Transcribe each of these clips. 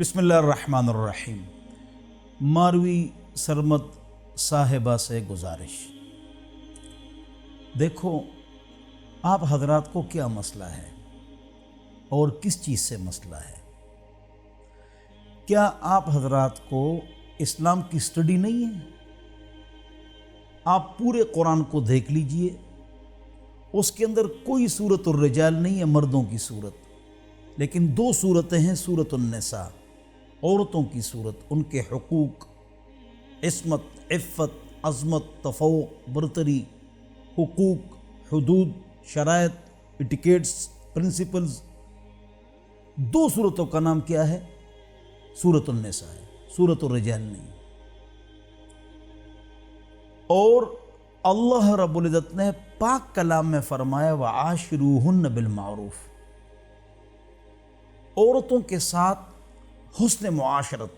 بسم اللہ الرحمن الرحیم۔ ماروی سرمد صاحبہ سے گزارش، دیکھو آپ حضرات کو کیا مسئلہ ہے اور کس چیز سے مسئلہ ہے۔ کیا آپ حضرات کو اسلام کی سٹڈی نہیں ہے؟ آپ پورے قرآن کو دیکھ لیجئے، اس کے اندر کوئی سورۃ الرجال نہیں ہے، مردوں کی صورت، لیکن دو صورتیں ہیں، سورۃ النساء، عورتوں کی صورت، ان کے حقوق، عصمت، عفت، عظمت، تفوق، برتری، حقوق، حدود، شرائط، ایٹیکیٹس، پرنسپلز۔ دو صورتوں کا نام کیا ہے؟ سورۃ النساء ہے، سورۃ الرجال نہیں۔ اور اللہ رب العزت نے پاک کلام میں فرمایا وَعَاشِرُوهُنَّ بِالْمَعْرُوفِ، عورتوں کے ساتھ حسن معاشرت،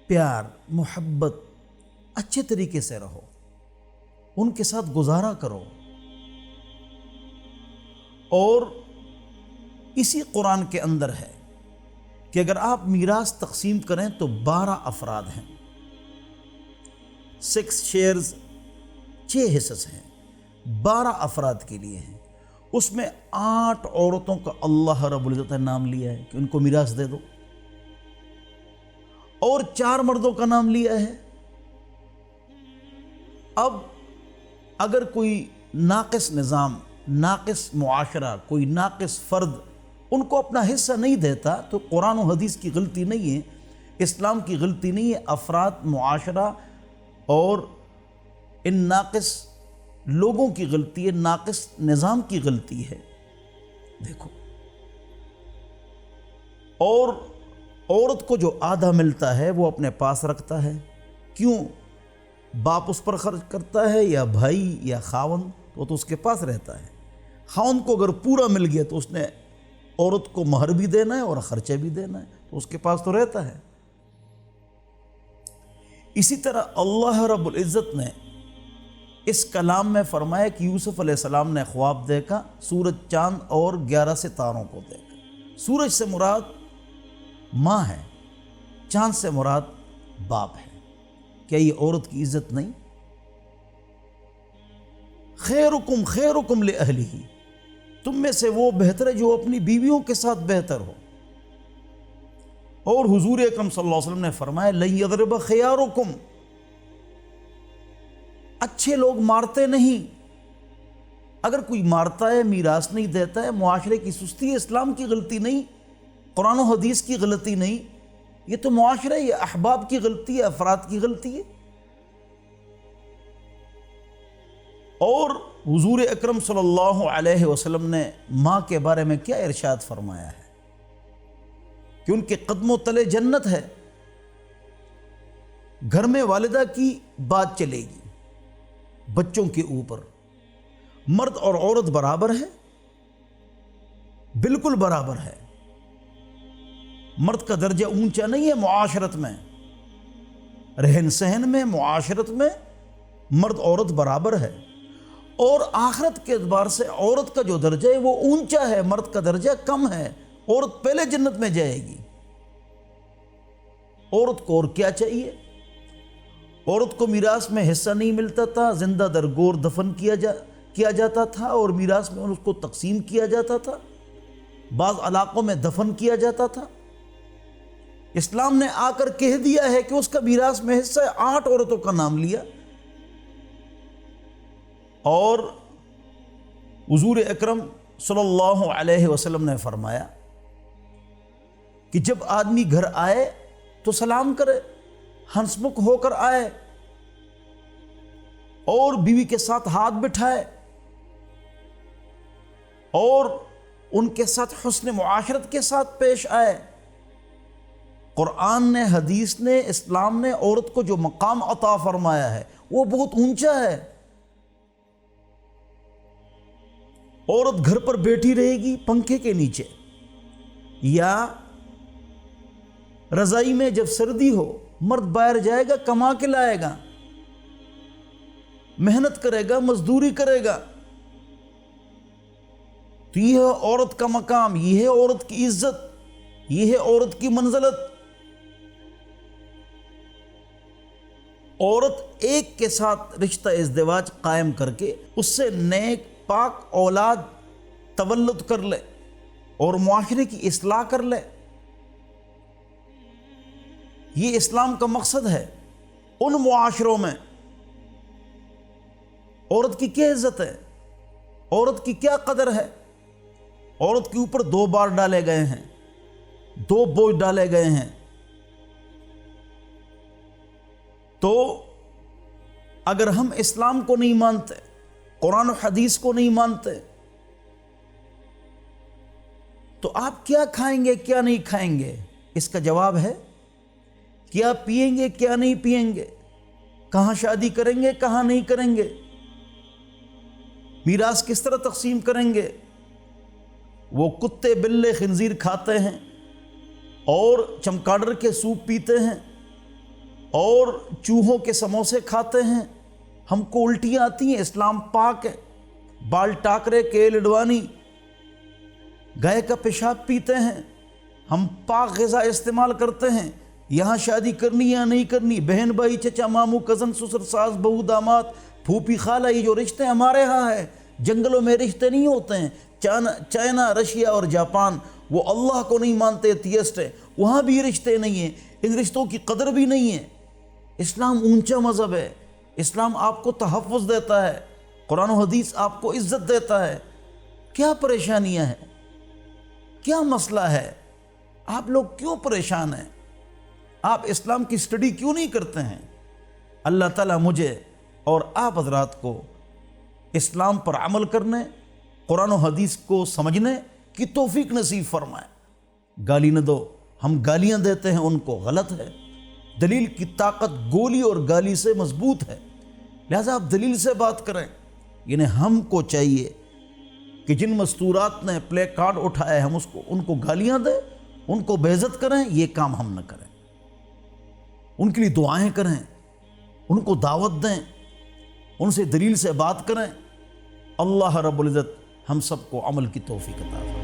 پیار، محبت، اچھے طریقے سے رہو، ان کے ساتھ گزارا کرو۔ اور اسی قرآن کے اندر ہے کہ اگر آپ میراث تقسیم کریں تو 12 افراد ہیں، 6 شیئرز، 6 حصص ہیں، 12 افراد کے لیے ہیں۔ اس میں 8 عورتوں کا اللہ رب العزت نے نام لیا ہے کہ ان کو میراث دے دو، اور 4 مردوں کا نام لیا ہے۔ اب اگر کوئی ناقص نظام، ناقص معاشرہ، کوئی ناقص فرد ان کو اپنا حصہ نہیں دیتا تو قرآن و حدیث کی غلطی نہیں ہے، اسلام کی غلطی نہیں ہے، افراد، معاشرہ اور ان ناقص لوگوں کی غلطی ہے، ناقص نظام کی غلطی ہے۔ دیکھو، اور عورت کو جو آدھا ملتا ہے وہ اپنے پاس رکھتا ہے، کیوں؟ باپ اس پر خرچ کرتا ہے یا بھائی یا خاوند، تو اس کے پاس رہتا ہے۔ خاوند کو اگر پورا مل گیا تو اس نے عورت کو مہر بھی دینا ہے اور خرچہ بھی دینا ہے، تو اس کے پاس تو رہتا ہے۔ اسی طرح اللہ رب العزت نے اس کلام میں فرمایا کہ یوسف علیہ السلام نے خواب دیکھا، سورج، چاند اور 11 ستاروں کو دیکھا۔ سورج سے مراد ماں ہے، چاند سے مراد باپ ہے۔ کیا یہ عورت کی عزت نہیں؟ خیرکم خیرکم لأہلہ، تم میں سے وہ بہتر ہے جو اپنی بیویوں کے ساتھ بہتر ہو۔ اور حضور اکرم صلی اللہ علیہ وسلم نے فرمایا لن یضرب خیارکم، اچھے لوگ مارتے نہیں۔ اگر کوئی مارتا ہے، میراث نہیں دیتا ہے، معاشرے کی سستی ہے، اسلام کی غلطی نہیں، قرآن و حدیث کی غلطی نہیں، یہ تو معاشرے، یہ احباب کی غلطی ہے، افراد کی غلطی ہے۔ اور حضور اکرم صلی اللہ علیہ وسلم نے ماں کے بارے میں کیا ارشاد فرمایا ہے کہ ان کے قدموں تلے جنت ہے۔ گھر میں والدہ کی بات چلے گی، بچوں کے اوپر مرد اور عورت برابر ہے، بالکل برابر ہے۔ مرد کا درجہ اونچا نہیں ہے معاشرت میں، رہن سہن میں، معاشرت میں مرد عورت برابر ہے۔ اور آخرت کے اعتبار سے عورت کا جو درجہ ہے وہ اونچا ہے، مرد کا درجہ کم ہے، عورت پہلے جنت میں جائے گی۔ عورت کو اور کیا چاہیے؟ عورت کو میراث میں حصہ نہیں ملتا تھا، زندہ درگور دفن کیا جاتا تھا، اور میراث میں اس کو تقسیم کیا جاتا تھا، بعض علاقوں میں دفن کیا جاتا تھا۔ اسلام نے آ کر کہہ دیا ہے کہ اس کا میراث میں حصہ ہے، 8 عورتوں کا نام لیا۔ اور حضور اکرم صلی اللہ علیہ وسلم نے فرمایا کہ جب آدمی گھر آئے تو سلام کرے، ہنسمکھ ہو کر آئے، اور بیوی کے ساتھ ہاتھ بٹھائے، اور ان کے ساتھ حسن معاشرت کے ساتھ پیش آئے۔ قرآن نے، حدیث نے، اسلام نے عورت کو جو مقام عطا فرمایا ہے وہ بہت اونچا ہے۔ عورت گھر پر بیٹھی رہے گی پنکھے کے نیچے، یا رضائی میں جب سردی ہو، مرد باہر جائے گا، کما کے لائے گا، محنت کرے گا، مزدوری کرے گا۔ تو یہ ہے عورت کا مقام، یہ ہے عورت کی عزت۔ یہ ہے عورت کی منزلت۔ عورت ایک کے ساتھ رشتہ ازدواج قائم کر کے اس سے نیک پاک اولاد تولد کر لے اور معاشرے کی اصلاح کر لے، یہ اسلام کا مقصد ہے۔ ان معاشروں میں عورت کی کیا عزت ہے، عورت کی کیا قدر ہے؟ عورت کے اوپر 2 بار ڈالے گئے ہیں، 2 بوجھ ڈالے گئے ہیں۔ تو اگر ہم اسلام کو نہیں مانتے، قرآن و حدیث کو نہیں مانتے، تو آپ کیا کھائیں گے کیا نہیں کھائیں گے؟ اس کا جواب ہے کیا پئیں گے کیا نہیں پئیں گے، کہاں شادی کریں گے کہاں نہیں کریں گے، میراث کس طرح تقسیم کریں گے۔ وہ کتے بلے خنزیر کھاتے ہیں اور چمگادڑ کے سوپ پیتے ہیں اور چوہوں کے سموسے کھاتے ہیں، ہم کو الٹیاں آتی ہیں۔ اسلام پاک ہے، بال ٹاکرے کے لڈوانی گائے کا پیشاب پیتے ہیں، ہم پاک غذا استعمال کرتے ہیں۔ یہاں شادی کرنی یا نہیں کرنی، بہن بھائی چچا ماموں کزن سسر ساس بہو داماد پھوپھی خالہ، یہ جو رشتے ہمارے ہاں ہیں، جنگلوں میں رشتے نہیں ہوتے ہیں۔ چائنا رشیا اور جاپان وہ اللہ کو نہیں مانتے، تھیسٹ ہے، وہاں بھی رشتے نہیں ہیں، ان رشتوں کی قدر بھی نہیں ہے۔ اسلام اونچا مذہب ہے، اسلام آپ کو تحفظ دیتا ہے، قرآن و حدیث آپ کو عزت دیتا ہے۔ کیا پریشانیاں ہیں، کیا مسئلہ ہے؟ آپ لوگ کیوں پریشان ہیں؟ آپ اسلام کی سٹڈی کیوں نہیں کرتے ہیں؟ اللہ تعالیٰ مجھے اور آپ حضرات کو اسلام پر عمل کرنے، قرآن و حدیث کو سمجھنے کی توفیق نصیب فرمائے۔ گالی نہ دو، ہم گالیاں دیتے ہیں ان کو، غلط ہے۔ دلیل کی طاقت گولی اور گالی سے مضبوط ہے، لہذا آپ دلیل سے بات کریں۔ یعنی ہم کو چاہیے کہ جن مستورات نے پلے کارڈ اٹھائے ہم ان کو گالیاں دیں، ان کو بے عزت کریں، یہ کام ہم نہ کریں۔ ان کے لیے دعائیں کریں، ان کو دعوت دیں، ان سے دلیل سے بات کریں۔ اللہ رب العزت ہم سب کو عمل کی توفیق عطا فرمائے۔